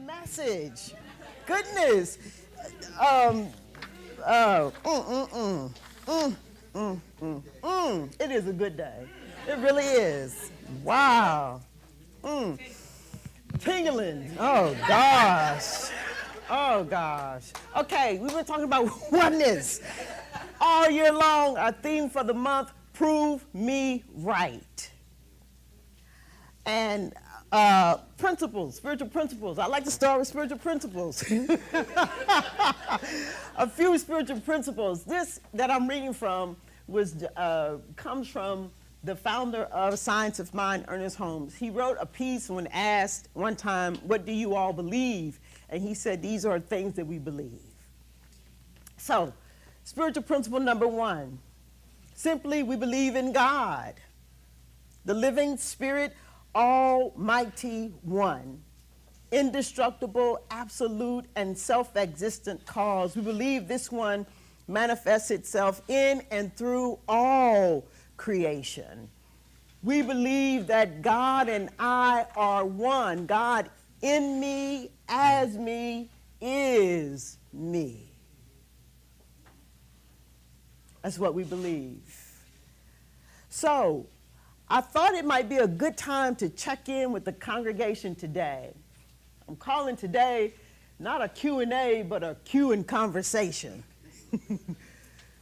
message. Goodness. Um, uh, mm, mm, mm, It is a good day. It really is. Wow. Tingling. Oh, gosh. Oh, gosh. Okay, we've been talking about oneness all year long. Our theme for the month, Prove Me Right. And principles, spiritual principles. I like to start with spiritual principles. A few spiritual principles. This that I'm reading from comes from the founder of Science of Mind, Ernest Holmes. He wrote a piece when asked one time, what do you all believe? And he said, these are things that we believe. So, spiritual principle number 1, simply we believe in God, the living spirit, almighty one, indestructible, absolute, and self-existent cause. We believe this one manifests itself in and through all creation. We believe that God and I are one. God in me, as me, is me. That's what we believe. So, I thought it might be a good time to check in with the congregation today. I'm calling today not a Q&A, but a Q and conversation.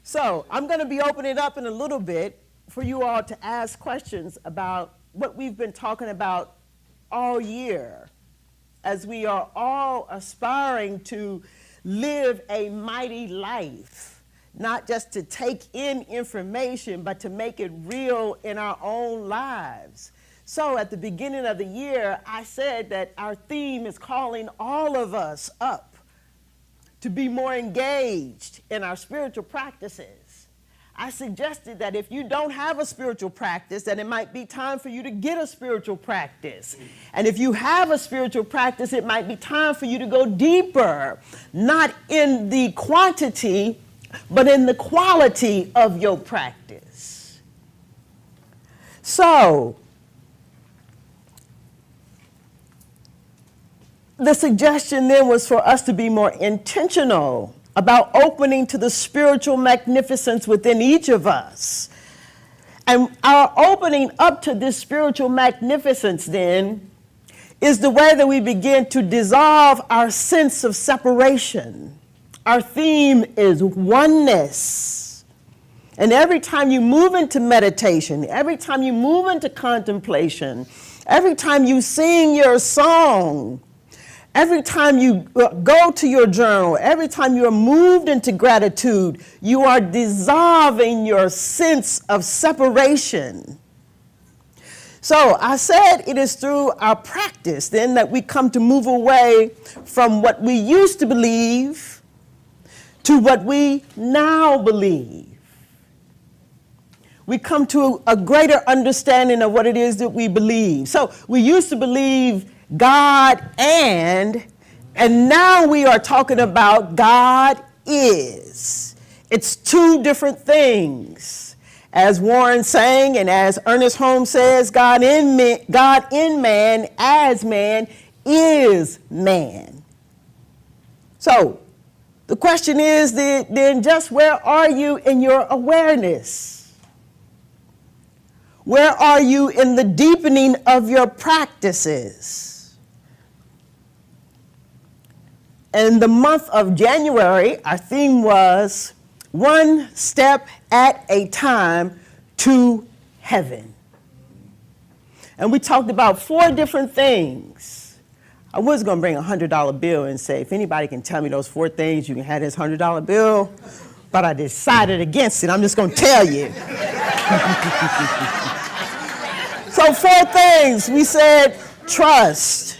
So I'm going to be opening up in a little bit for you all to ask questions about what we've been talking about all year, as we are all aspiring to live a mighty life. Not just to take in information, but to make it real in our own lives. So at the beginning of the year, I said that our theme is calling all of us up to be more engaged in our spiritual practices. I suggested that if you don't have a spiritual practice, then it might be time for you to get a spiritual practice. And if you have a spiritual practice, it might be time for you to go deeper, not in the quantity, but in the quality of your practice. So, the suggestion then was for us to be more intentional about opening to the spiritual magnificence within each of us. And our opening up to this spiritual magnificence then is the way that we begin to dissolve our sense of separation. Our theme is oneness. And every time you move into meditation, every time you move into contemplation, every time you sing your song, every time you go to your journal, every time you are moved into gratitude, you are dissolving your sense of separation. So I said it is through our practice then that we come to move away from what we used to believe to what we now believe. We come to a greater understanding of what it is that we believe. So we used to believe God and now we are talking about God is. It's two different things. As Warren sang and as Ernest Holmes says, God in man, as man, is man. So, the question is then just where are you in your awareness? Where are you in the deepening of your practices? In the month of January, our theme was one step at a time to heaven. And we talked about 4 different things. I was going to bring a $100 bill and say, if anybody can tell me those 4 things, you can have this $100 bill. But I decided against it. I'm just going to tell you. So 4 things. We said trust.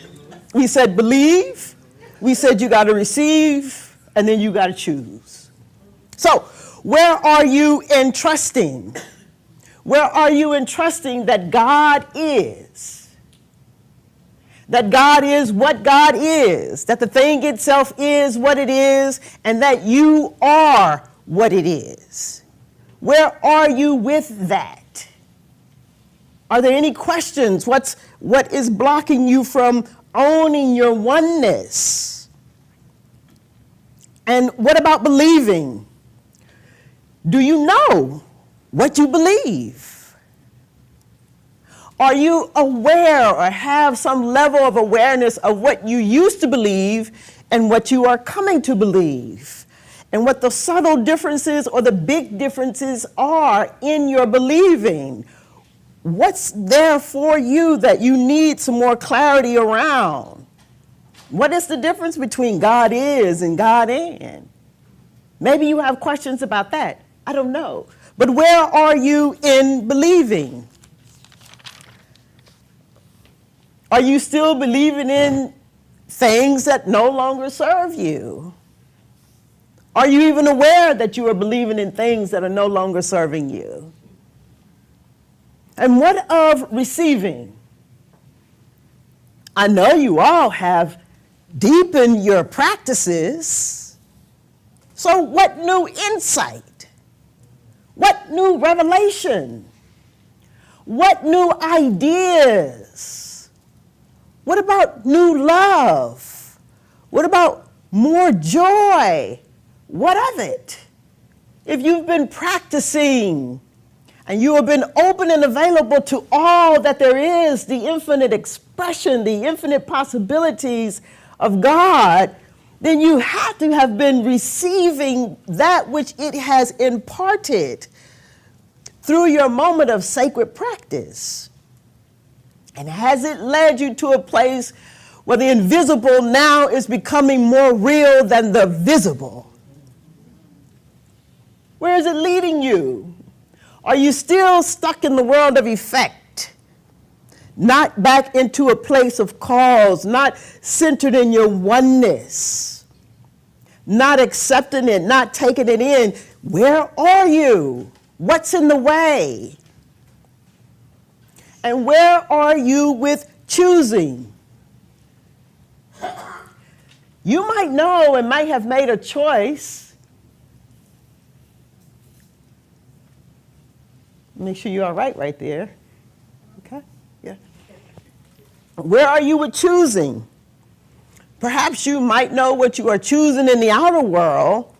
We said believe. We said you got to receive. And then you got to choose. So where are you in trusting? Where are you in trusting that God is? That God is what God is, that the thing itself is what it is, and that you are what it is. Where are you with that? Are there any questions? What is blocking you from owning your oneness? And what about believing? Do you know what you believe? Are you aware or have some level of awareness of what you used to believe and what you are coming to believe? And what the subtle differences or the big differences are in your believing? What's there for you that you need some more clarity around? What is the difference between God is and God and? Maybe you have questions about that. I don't know. But where are you in believing? Are you still believing in things that no longer serve you? Are you even aware that you are believing in things that are no longer serving you? And what of receiving? I know you all have deepened your practices. So what new insight? What new revelation? What new ideas? What about new love? What about more joy? What of it? If you've been practicing and you have been open and available to all that there is, the infinite expression, the infinite possibilities of God, then you have to have been receiving that which it has imparted through your moment of sacred practice. And has it led you to a place where the invisible now is becoming more real than the visible? Where is it leading you? Are you still stuck in the world of effect? Not back into a place of cause, not centered in your oneness, not accepting it, not taking it in. Where are you? What's in the way? And where are you with choosing? You might know and might have made a choice. Make sure you're all right there. Okay? Yeah. Where are you with choosing? Perhaps you might know what you are choosing in the outer world,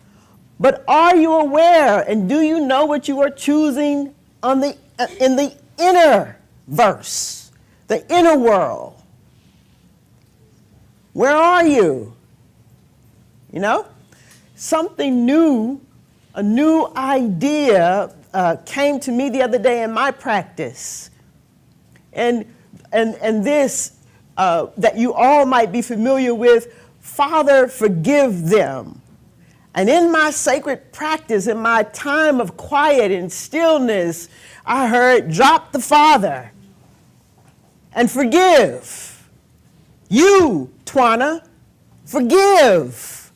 but are you aware and do you know what you are choosing in the inner verse, the inner world? Where are you? You know, something new, a new idea came to me the other day in my practice. And this, that you all might be familiar with, Father, forgive them. And in my sacred practice, in my time of quiet and stillness, I heard, drop the Father and forgive. You, Twana, forgive.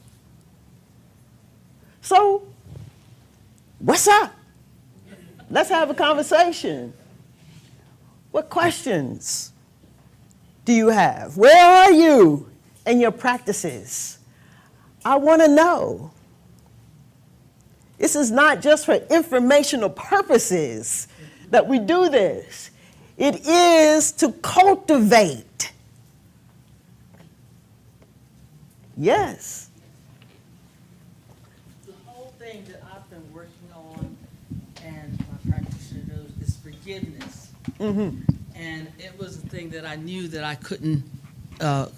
So, what's up? Let's have a conversation. What questions do you have? Where are you in your practices? I want to know. This is not just for informational purposes that we do this. It is to cultivate. Yes. The whole thing that I've been working on, and my practitioner knows, is forgiveness. Mm-hmm. And it was a thing that I knew that I couldn't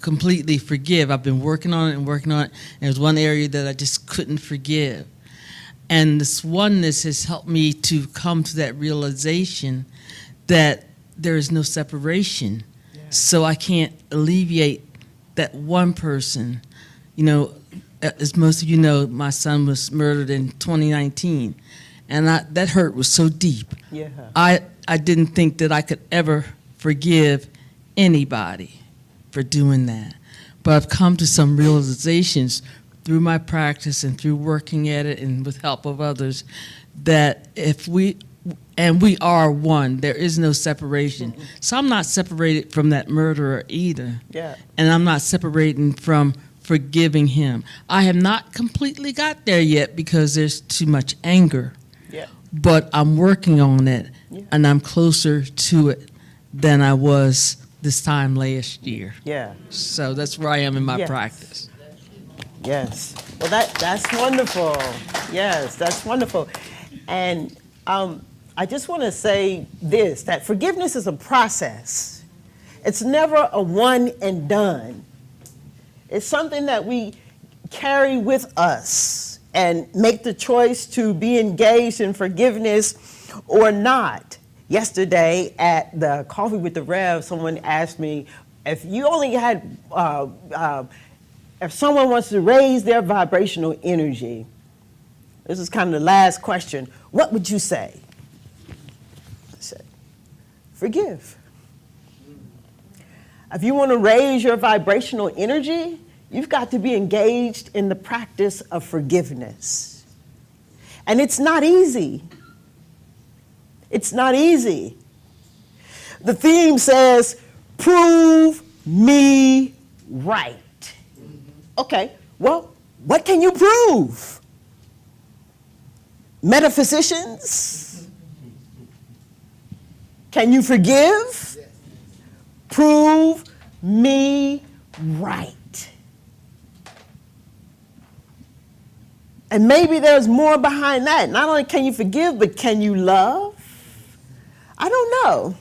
completely forgive. I've been working on it and working on it, and it was one area that I just couldn't forgive. And this oneness has helped me to come to that realization that there is no separation. Yeah. So I can't alleviate that one person. You know, as most of you know, my son was murdered in 2019, and that hurt was so deep. Yeah. I didn't think that I could ever forgive anybody for doing that. But I've come to some realizations through my practice and through working at it and with help of others, that if we are one, there is no separation. Mm-hmm. So I'm not separated from that murderer either. Yeah. And I'm not separating from forgiving him. I have not completely got there yet because there's too much anger. Yeah. But I'm working on it, yeah. and I'm closer to it than I was this time last year. Yeah. So that's where I am in my Yes. practice. Yes. Well, that's wonderful. Yes, that's wonderful. And I just want to say this, that forgiveness is a process. It's never a one and done. It's something that we carry with us and make the choice to be engaged in forgiveness or not. Yesterday at the Coffee with the Rev, someone asked me, if you only had if someone wants to raise their vibrational energy, this is kind of the last question, what would you say? I said, forgive. If you want to raise your vibrational energy, you've got to be engaged in the practice of forgiveness. And it's not easy. It's not easy. The theme says, prove me right. Okay, well, what can you prove? Metaphysicians? Can you forgive? Prove me right. And maybe there's more behind that. Not only can you forgive, but can you love? I don't know.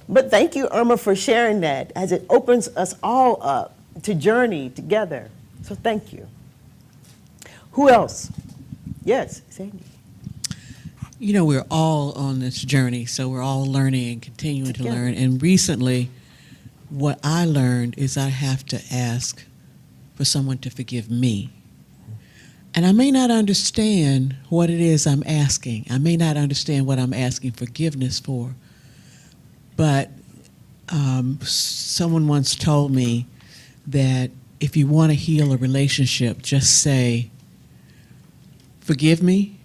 But thank you, Irma, for sharing that as it opens us all up to journey together. So thank you. Who else? Yes, Sandy. You know, we're all on this journey, so we're all learning and continuing to learn. And recently, what I learned is I have to ask for someone to forgive me. And I may not understand what it is I'm asking. I may not understand what I'm asking forgiveness for. But someone once told me that if you want to heal a relationship, just say, forgive me,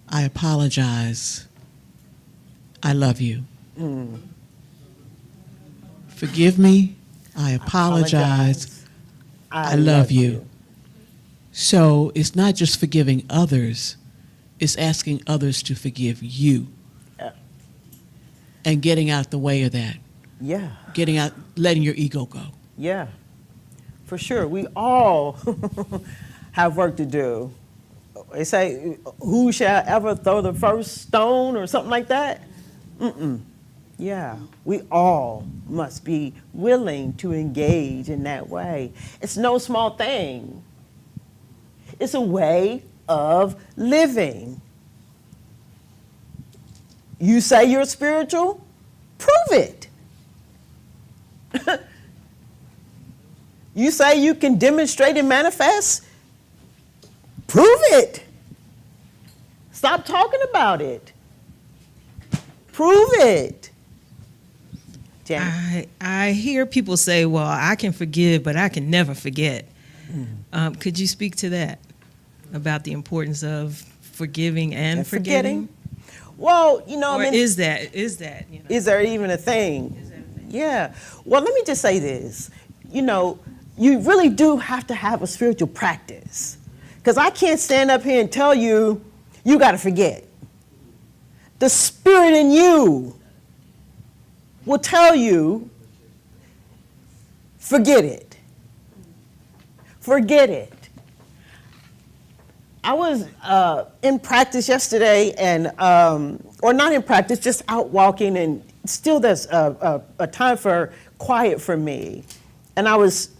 I apologize, I love you. Forgive me, I apologize, I love you. So it's not just forgiving others, it's asking others to forgive you. And getting out the way of that. Yeah. Getting out, letting your ego go. Yeah, for sure. We all have work to do. They say, who shall ever throw the first stone or something like that? Yeah, we all must be willing to engage in that way. It's no small thing. It's a way of living. You say you're spiritual? Prove it. You say you can demonstrate and manifest? Prove it. Stop talking about it. Prove it. Janet? I hear people say, well, I can forgive, but I can never forget. Could you speak to that, about the importance of forgiving and forgetting? Well, you know, Or is that, is there even a thing? Yeah. Well, let me just say this. You know, you really do have to have a spiritual practice. Because I can't stand up here and tell you, you got to forget. The spirit in you will tell you, forget it. Forget it. I was in practice yesterday, and or not in practice, just out walking, and still there's a time for quiet for me. And I was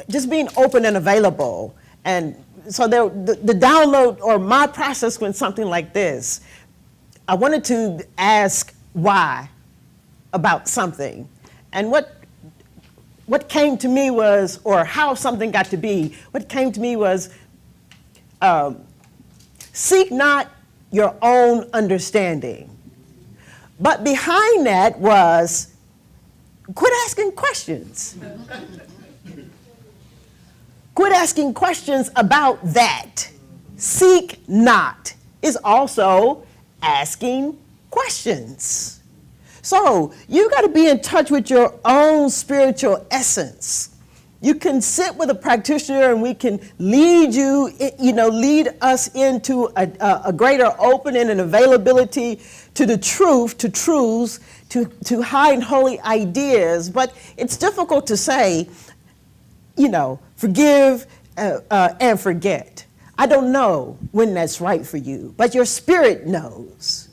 just being open and available. And so the download or my process went something like this. I wanted to ask why about something. And what came to me was, or how something got to be, what came to me was, seek not your own understanding. But behind that was, quit asking questions. Quit asking questions about that. Seek not is also asking questions. So you got to be in touch with your own spiritual essence. You can sit with a practitioner and we can lead you, lead us into a greater opening and availability to the truth, to truths, to high and holy ideas. But it's difficult to say, forgive and forget. I don't know when that's right for you, but your spirit knows.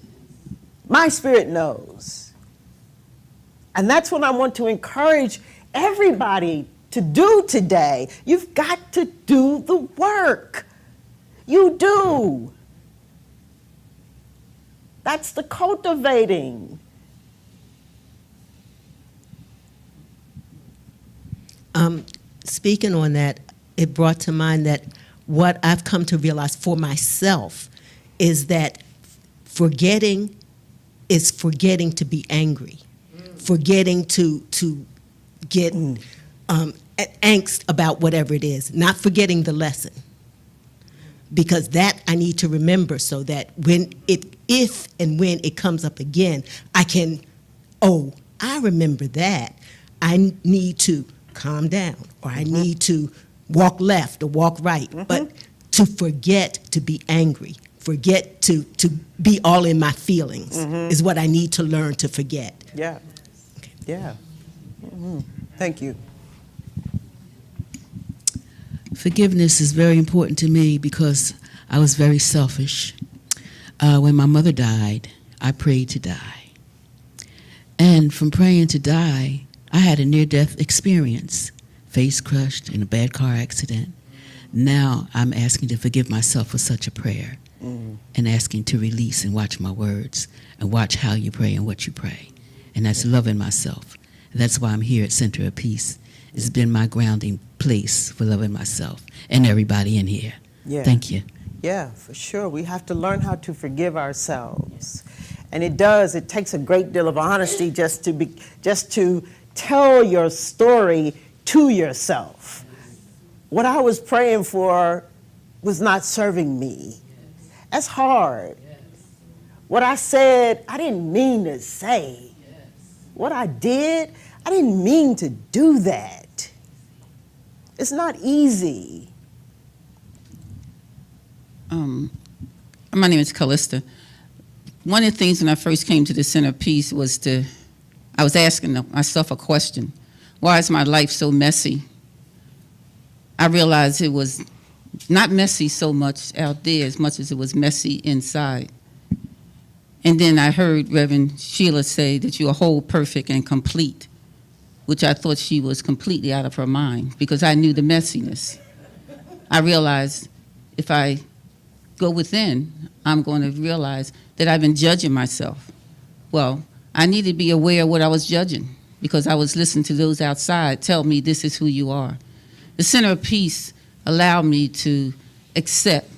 My spirit knows. And that's what I want to encourage everybody to do today. You've got to do the work. You do. That's the cultivating. Speaking on that, it brought to mind that what I've come to realize for myself is that forgetting is forgetting to be angry, forgetting to get angst about whatever it is, not forgetting the lesson. Because that I need to remember so that if and when it comes up again, I can, I remember that. I need to calm down, or I need to walk left or walk right. But to forget to be angry, forget to be all in my feelings is what I need to learn to forget. Yeah. Okay. Yeah. Thank you. Forgiveness is very important to me because I was very selfish. When my mother died, I prayed to die. And from praying to die, I had a near-death experience, face crushed in a bad car accident. Now I'm asking to forgive myself for such a prayer and asking to release and watch my words and watch how you pray and what you pray. And that's loving myself. And that's why I'm here at Center of Peace. It's been my grounding place for loving myself and everybody in here. Yeah. Thank you. Yeah, for sure. We have to learn how to forgive ourselves. And it takes a great deal of honesty just to tell your story to yourself. What I was praying for was not serving me. That's hard. What I said, I didn't mean to say. What I did, I didn't mean to do that. It's not easy. My name is Callista. One of the things when I first came to the Center of Peace was I was asking myself a question. Why is my life so messy? I realized it was not messy so much out there as much as it was messy inside. And then I heard Reverend Sheila say that you are whole, perfect, and complete, which I thought she was completely out of her mind because I knew the messiness. I realized if I go within, I'm going to realize that I've been judging myself. Well, I need to be aware of what I was judging because I was listening to those outside tell me this is who you are. The Center of Peace allowed me to accept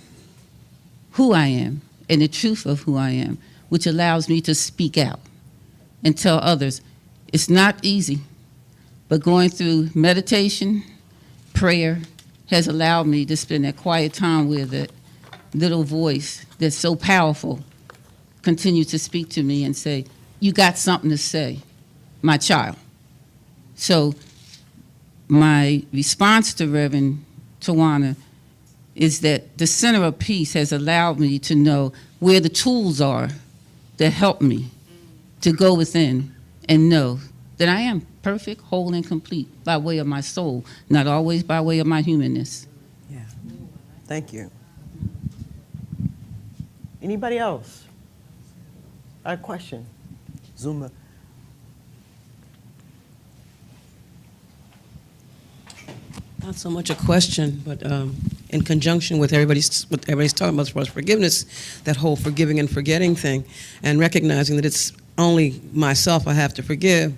who I am and the truth of who I am, which allows me to speak out and tell others. It's not easy, but going through meditation, prayer, has allowed me to spend that quiet time where that little voice that's so powerful continues to speak to me and say, you got something to say, my child. So my response to Reverend Twana is that the Center of Peace has allowed me to know where the tools are that help me to go within and know that I am perfect, whole, and complete by way of my soul, not always by way of my humanness. Yeah. Thank you. Anybody else? A question? Zuma. Not so much a question, but in conjunction with everybody's talking about as far as forgiveness, that whole forgiving and forgetting thing, and recognizing that it's only myself I have to forgive.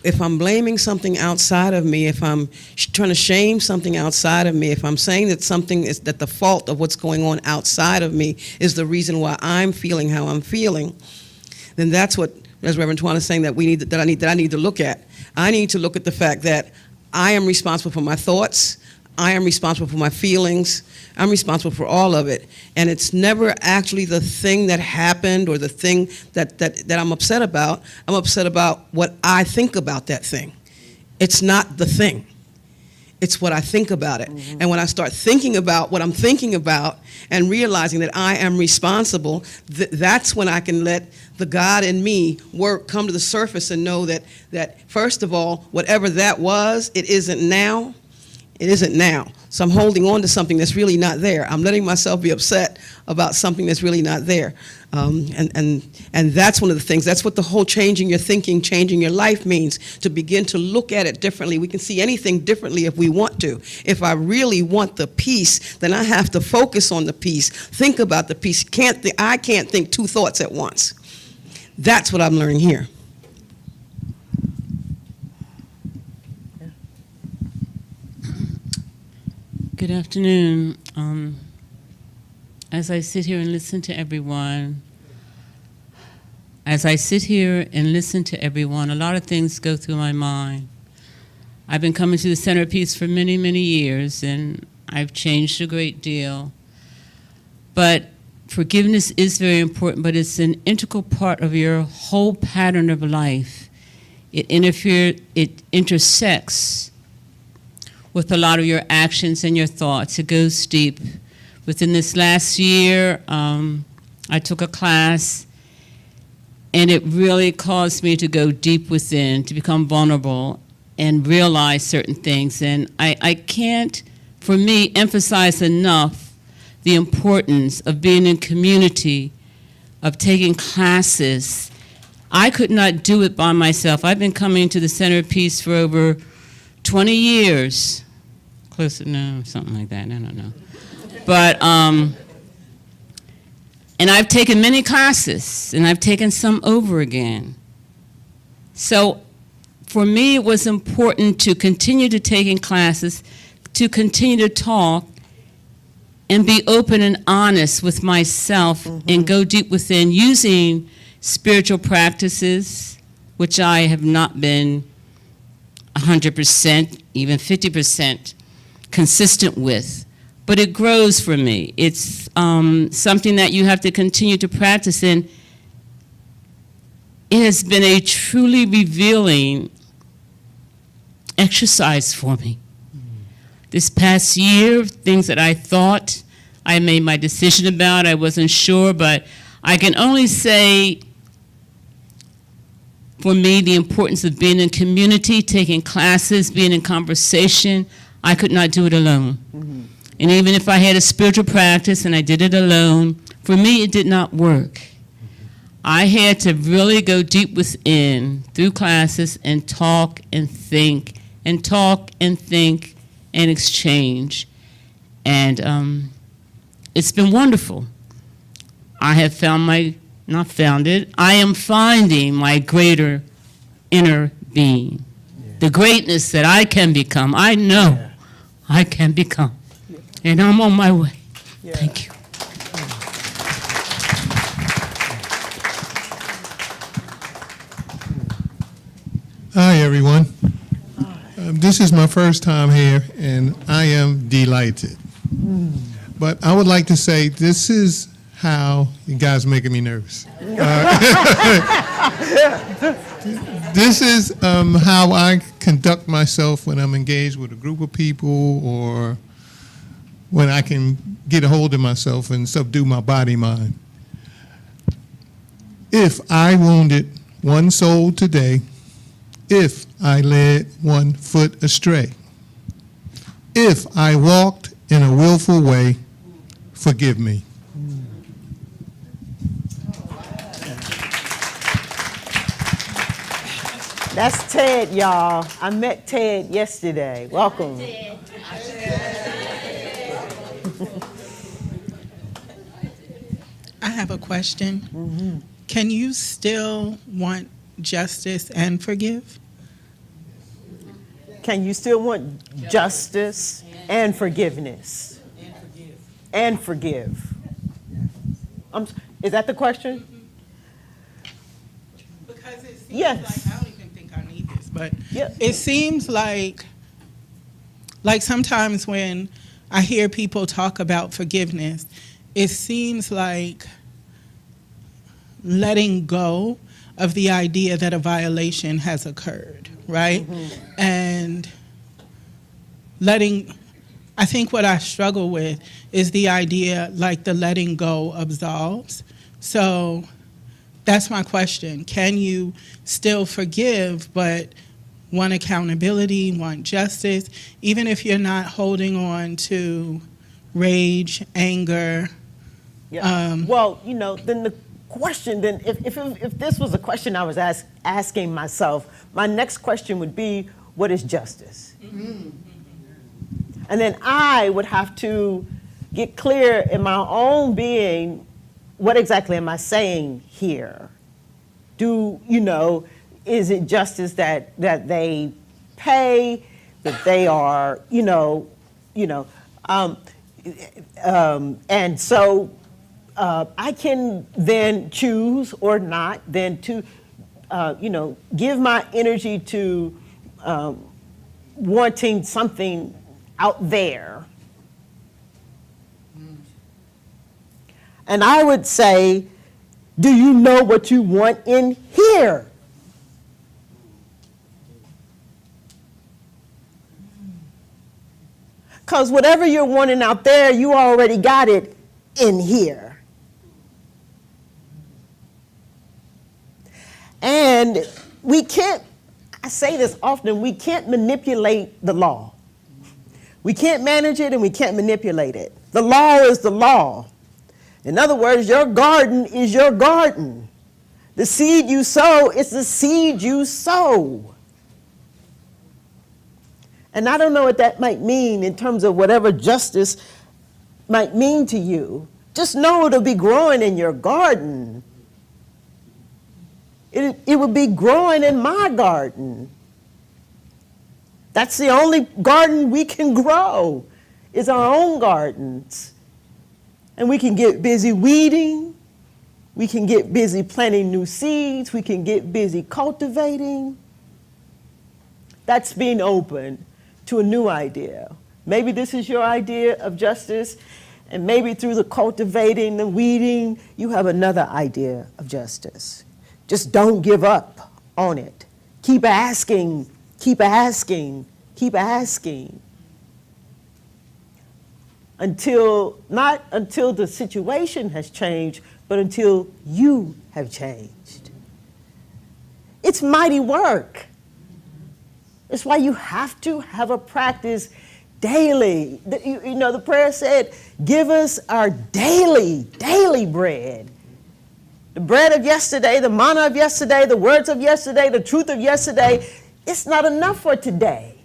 If I'm blaming something outside of me, if I'm trying to shame something outside of me, if I'm saying that something is that the fault of what's going on outside of me is the reason why I'm feeling how I'm feeling, then that's what, as Reverend Twana is saying, that I need to look at. I need to look at the fact that I am responsible for my thoughts. I am responsible for my feelings. I'm responsible for all of it. And it's never actually the thing that happened or the thing that I'm upset about. I'm upset about what I think about that thing. It's not the thing. It's what I think about it. And when I start thinking about what I'm thinking about and realizing that I am responsible, that's when I can let the God in me come to the surface and know that first of all, whatever that was, it isn't now. It isn't now. So I'm holding on to something that's really not there. I'm letting myself be upset about something that's really not there. And that's one of the things. That's what the whole changing your thinking, changing your life means, to begin to look at it differently. We can see anything differently if we want to. If I really want the peace, then I have to focus on the peace, think about the peace. I can't think two thoughts at once. That's what I'm learning here. Good afternoon. As I sit here and listen to everyone, a lot of things go through my mind. I've been coming to the centerpiece for many, many years, and I've changed a great deal. But forgiveness is very important, but it's an integral part of your whole pattern of life. It intersects with a lot of your actions and your thoughts. It goes deep. Within this last year, I took a class, and it really caused me to go deep within, to become vulnerable and realize certain things. And I can't, for me, emphasize enough the importance of being in community, of taking classes. I could not do it by myself. I've been coming to the centerpiece for over 20 years, close to, no, something like that, I don't know. But, and I've taken many classes, and I've taken some over again. So for me, it was important to continue to taking classes, to continue to talk, and be open and honest with myself, and go deep within using spiritual practices, which I have not been 100%, even 50% consistent with, but it grows for me. It's something that you have to continue to practice, and it has been a truly revealing exercise for me. This past year, things that I thought I made my decision about, I wasn't sure, but I can only say, for me, the importance of being in community, taking classes, being in conversation. I could not do it alone. And even if I had a spiritual practice and I did it alone, for me, it did not work. I had to really go deep within through classes and talk and think and talk and think and exchange. And it's been wonderful. I have found I am finding my greater inner being. The greatness that I can become, I know I can become. And I'm on my way. Thank you. Hi, everyone. This is my first time here, and I am delighted. But I would like to say this is how you guys are making me nervous. This is how I conduct myself when I'm engaged with a group of people, or when I can get a hold of myself and subdue my body mind. If I wounded one soul today, if I led one foot astray, if I walked in a willful way, forgive me. That's Ted, y'all. I met Ted yesterday. Welcome. I have a question. Can you still want justice and forgive? Can you still want justice and forgiveness? And forgive. Is that the question? Because it seems Yes. like, I don't even think I need this, but Yes. it seems like sometimes when I hear people talk about forgiveness, it seems like letting go of the idea that a violation has occurred, right? And I think what I struggle with is the idea like the letting go absolves. So that's my question. Can you still forgive but want accountability, want justice, even if you're not holding on to rage, anger? Yeah. Well, then the question, then if this was a question I was asking myself, my next question would be, what is justice? Mm-hmm. And then I would have to get clear in my own being, what exactly am I saying here? Is it justice that they pay, that they are, and so I can then choose or not then to, give my energy to wanting something out there. And I would say, do you know what you want in here? Because whatever you're wanting out there, you already got it in here. And we can't, I say this often, we can't manipulate the law. We can't manage it and we can't manipulate it. The law is the law. In other words, your garden is your garden. The seed you sow is the seed you sow. And I don't know what that might mean in terms of whatever justice might mean to you. Just know it'll be growing in your garden. It will be growing in my garden. That's the only garden we can grow, is our own gardens. And we can get busy weeding. We can get busy planting new seeds. We can get busy cultivating. That's being open to a new idea. Maybe this is your idea of justice, and maybe through the cultivating, the weeding, you have another idea of justice. Just don't give up on it. Keep asking, keep asking, keep asking. Not until the situation has changed, but until you have changed. It's mighty work. It's why you have to have a practice daily. The prayer said, give us our daily bread. The bread of yesterday, the manna of yesterday, the words of yesterday, the truth of yesterday. It's not enough for today.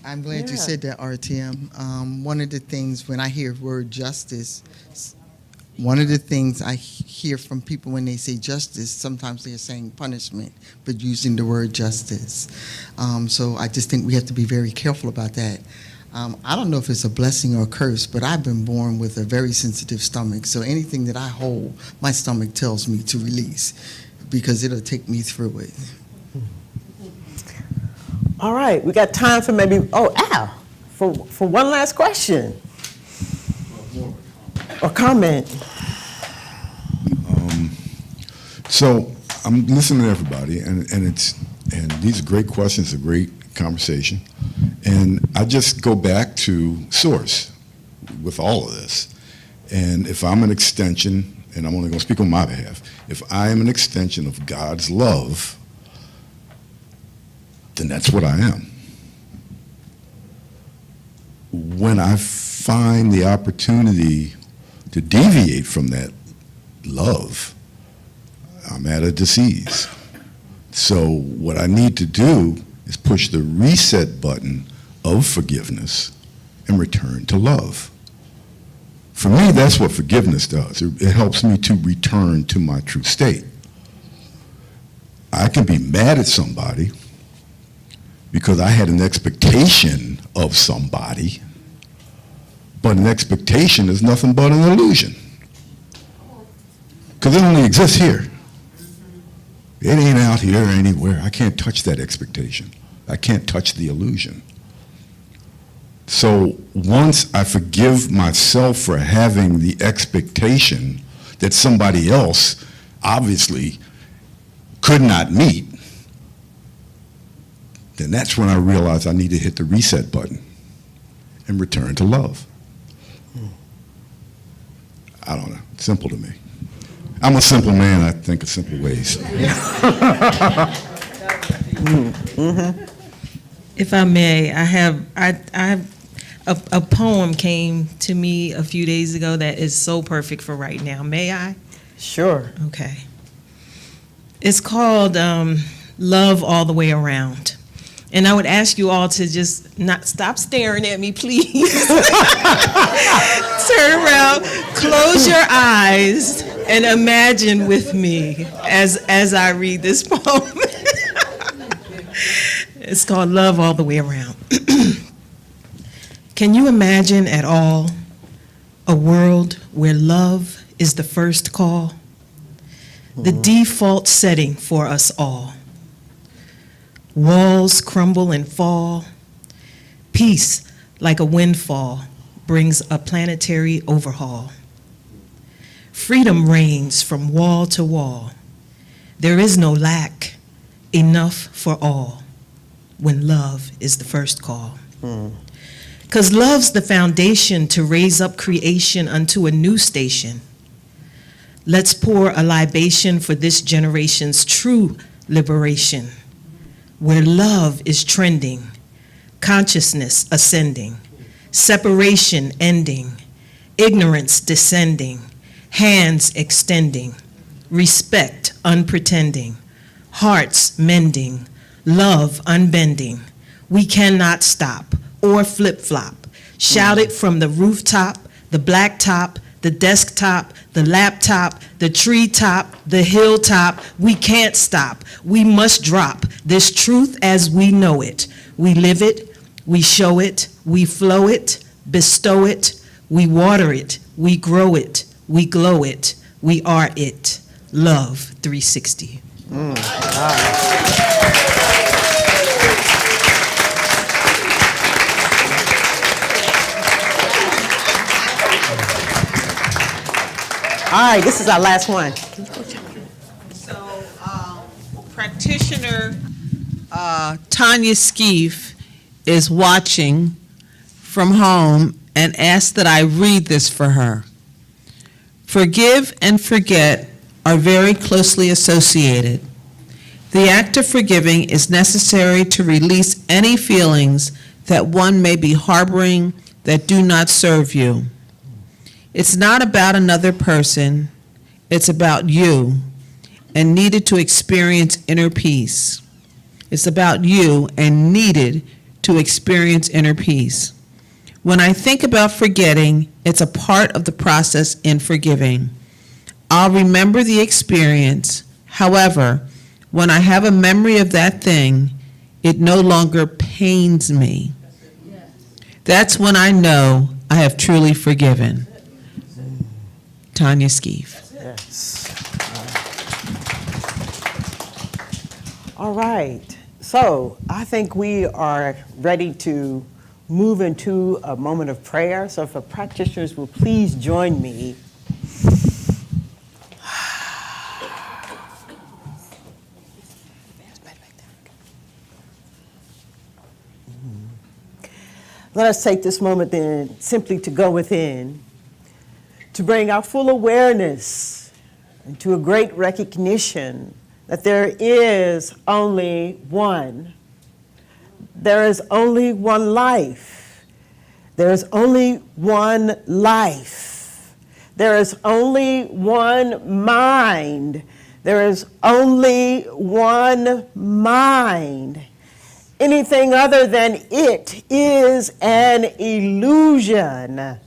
I'm glad you said that, RTM. One of the things when I hear word justice, one of the things I hear from people when they say justice, sometimes they're saying punishment, but using the word justice. So I just think we have to be very careful about that. I don't know if it's a blessing or a curse, but I've been born with a very sensitive stomach. So anything that I hold, my stomach tells me to release because it'll take me through it. All right, we got time for maybe, Al, for one last question or comment. So I'm listening to everybody, and these are great questions, a great conversation, and I just go back to source with all of this. And if I'm an extension, and I'm only going to speak on my behalf, if I am an extension of God's love, then that's what I am. When I find the opportunity to deviate from that love, I'm at a disease. So what I need to do is push the reset button of forgiveness and return to love. For me, that's what forgiveness does. It helps me to return to my true state. I can be mad at somebody because I had an expectation of somebody, but an expectation is nothing but an illusion. Because it only exists here. It ain't out here or anywhere. I can't touch that expectation. I can't touch the illusion. So once I forgive myself for having the expectation that somebody else obviously could not meet, then that's when I realized I need to hit the reset button and return to love. I don't know. It's simple to me. I'm a simple man. I think of simple ways. If I may, I have a poem came to me a few days ago that is so perfect for right now. May I? Sure. Okay. It's called Love All the Way Around. And I would ask you all to just not stop staring at me, please. Turn around, close your eyes, and imagine with me as I read this poem. It's called Love All the Way Around. Can you imagine at all a world where love is the first call? The default setting for us all. Walls crumble and fall. Peace, like a windfall, brings a planetary overhaul. Freedom reigns from wall to wall. There is no lack, enough for all, when love is the first call. 'Cause love's the foundation to raise up creation unto a new station. Let's pour a libation for this generation's true liberation, where love is trending, consciousness ascending, separation ending, ignorance descending, hands extending, respect unpretending, hearts mending, love unbending. We cannot stop or flip-flop. Shout it from the rooftop, the blacktop, the desktop, the laptop, the treetop, the hilltop. We can't stop. We must drop this truth as we know it. We live it, we show it, we flow it, bestow it, we water it, we grow it, we glow it, we are it. Love 360. All right, this is our last one. So, practitioner Tanya Skeef is watching from home and asked that I read this for her. Forgive and forget are very closely associated. The act of forgiving is necessary to release any feelings that one may be harboring that do not serve you. It's not about another person, it's about you, and needed to experience inner peace. It's about you and needed to experience inner peace. When I think about forgetting, it's a part of the process in forgiving. I'll remember the experience. However, when I have a memory of that thing, it no longer pains me. That's when I know I have truly forgiven. Tanya Skeef. Yes. All right. So I think we are ready to move into a moment of prayer. So if our practitioners will please join me. Let us take this moment then simply to go within, to bring our full awareness into a great recognition that there is only one. There is only one life. There is only one life. There is only one mind. There is only one mind. Anything other than it is an illusion.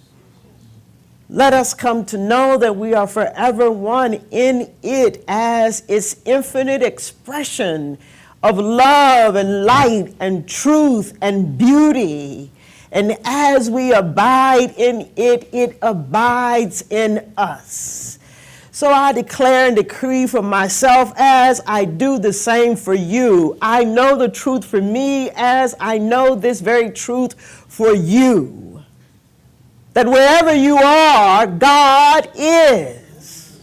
Let us come to know that we are forever one in it as its infinite expression of love and light and truth and beauty. And as we abide in it, it abides in us. So I declare and decree for myself as I do the same for you. I know the truth for me as I know this very truth for you. That wherever you are, God is.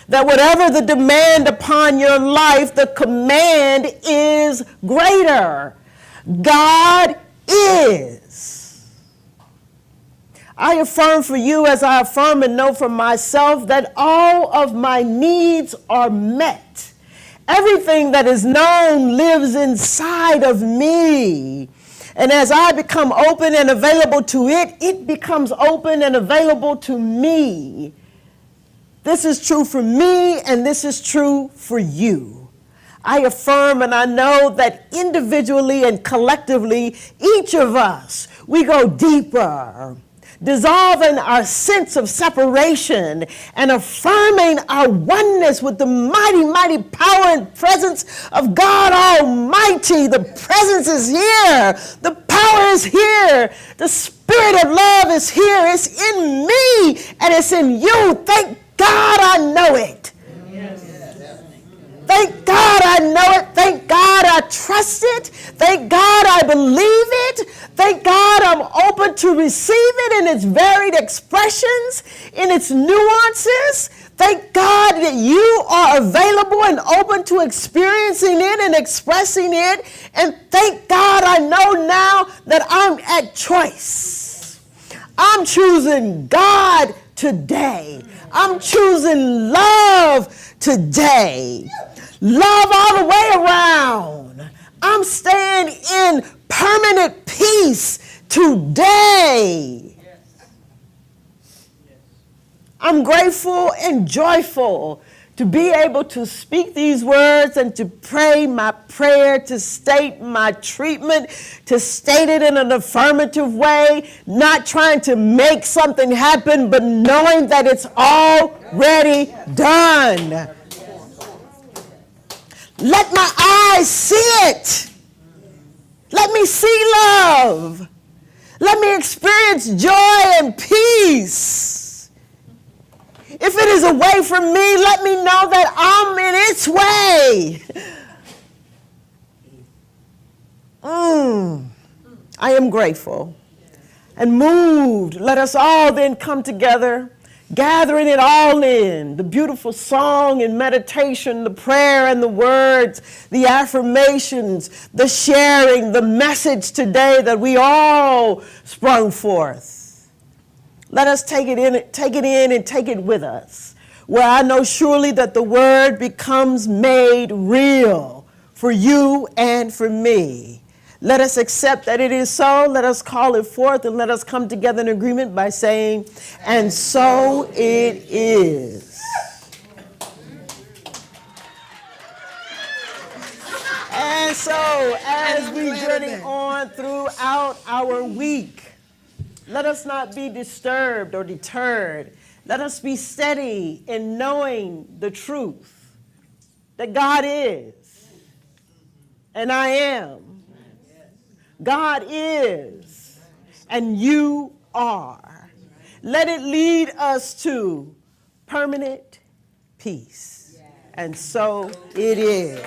that whatever the demand upon your life, the command is greater. God is. I affirm for you, as I affirm and know for myself, that all of my needs are met. Everything that is known lives inside of me. And as I become open and available to it, it becomes open and available to me. This is true for me, and this is true for you. I affirm and I know that individually and collectively, each of us, we go deeper, dissolving our sense of separation and affirming our oneness with the mighty, mighty power and presence of God Almighty. The presence is here. The power is here. The spirit of love is here. It's in me and it's in you. Thank God I know it. Thank God I know it. Thank God I trust it. Thank God I believe it. Thank God I'm open to receive it in its varied expressions, in its nuances. Thank God that you are available and open to experiencing it and expressing it. And thank God I know now that I'm at choice. I'm choosing God today. I'm choosing love today. Love all the way around. I'm staying in permanent peace today. I'm grateful and joyful to be able to speak these words and to pray my prayer, to state my treatment, to state it in an affirmative way, not trying to make something happen, but knowing that it's already done. Let my eyes see it. Let me see love. Let me experience joy and peace. If it is away from me, let me know that I'm in its way. I am grateful and moved. Let us all then come together, gathering it all in, the beautiful song and meditation, the prayer and the words, the affirmations, the sharing, the message today that we all sprung forth. Let us take it in and take it with us, where I know surely that the word becomes made real for you and for me. Let us accept that it is so. Let us call it forth and let us come together in agreement by saying, and so it is. And so, as we journey on throughout our week, let us not be disturbed or deterred. Let us be steady in knowing the truth that God is and I am. God is and you are. Let it lead us to permanent peace. And so it is.